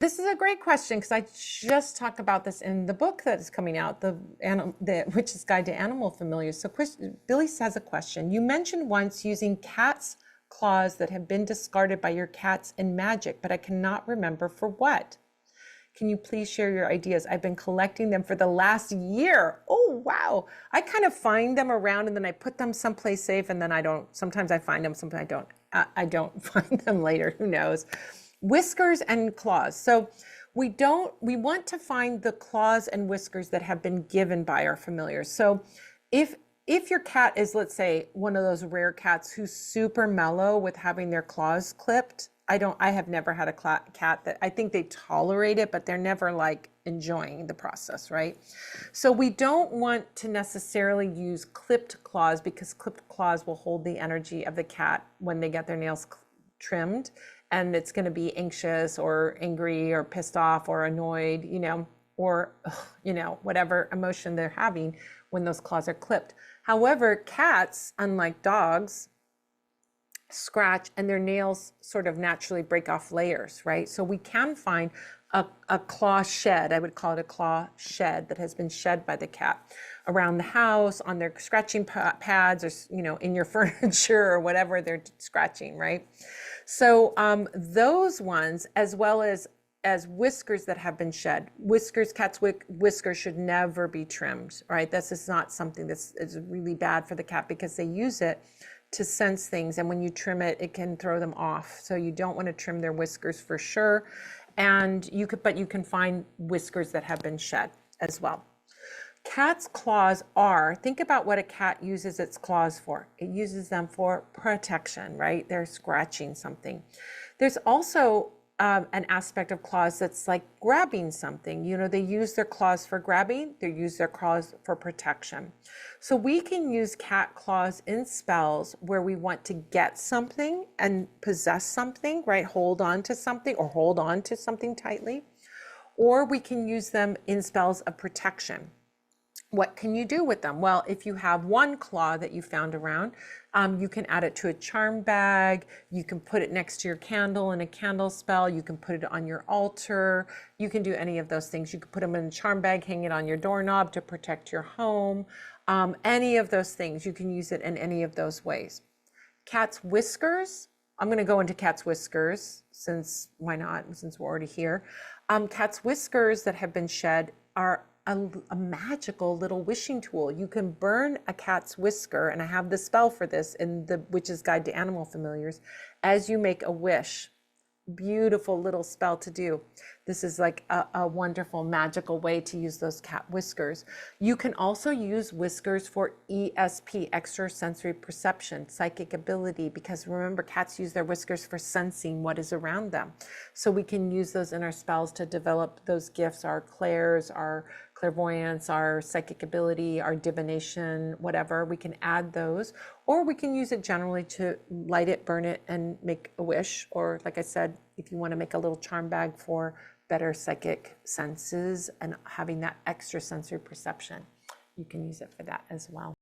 This is a great question because I just talk about this in the book that is coming out, the Witch's Guide to Animal Familiars. So Billy has a question. You mentioned once using cat's claws that have been discarded by your cats in magic, but I cannot remember for what. Can you please share your ideas? I've been collecting them for the last year. Oh, wow. I kind of find them around and then I put them someplace safe and then I don't. Sometimes I find them, sometimes I don't. I don't find them later. Who knows? Whiskers and claws. So we want to find the claws and whiskers that have been given by our familiars. So if your cat is, let's say, one of those rare cats who's super mellow with having their claws clipped, I have never had a cat that, I think they tolerate it, but they're never like enjoying the process, right? So we don't want to necessarily use clipped claws because clipped claws will hold the energy of the cat when they get their nails trimmed, and it's going to be anxious or angry or pissed off or annoyed, or, whatever emotion they're having when those claws are clipped. However, cats, unlike dogs, scratch and their nails sort of naturally break off layers, right? So we can find a claw shed, I would call it a claw shed that has been shed by the cat around the house, on their scratching pads, or, in your furniture or whatever they're scratching, right? So those ones, as well as whiskers that have been shed. Cat's whiskers should never be trimmed, right? This is not something that's really bad for the cat because they use it to sense things. And when you trim it, it can throw them off. So you don't want to trim their whiskers for sure. And but you can find whiskers that have been shed as well. Cat's claws think about what a cat uses its claws for. It uses them for protection, right? They're scratching something. There's also an aspect of claws that's like grabbing something. They use their claws for grabbing, they use their claws for protection. So we can use cat claws in spells where we want to get something and possess something, right? Hold on to something or hold on to something tightly. Or we can use them in spells of protection. What can you do with them? Well, if you have one claw that you found around, you can add it to a charm bag. You can put it next to your candle in a candle spell. You can put it on your altar. You can do any of those things. You can put them in a charm bag, hang it on your doorknob to protect your home. Any of those things, you can use it in any of those ways. Cat's whiskers. I'm going to go into cat's whiskers since why not? Since we're already here. Cat's whiskers that have been shed are a magical little wishing tool. You can burn a cat's whisker, and I have the spell for this in the Witch's Guide to Animal Familiars, as you make a wish. Beautiful little spell to do. This is like a wonderful magical way to use those cat whiskers. You can also use whiskers for ESP, extrasensory perception, psychic ability, because remember, cats use their whiskers for sensing what is around them. So we can use those in our spells to develop those gifts, our clairs, our clairvoyance, our psychic ability, our divination, whatever. We can add those, or we can use it generally to light it, burn it, and make a wish. Or like I said, if you want to make a little charm bag for better psychic senses and having that extrasensory perception, you can use it for that as well.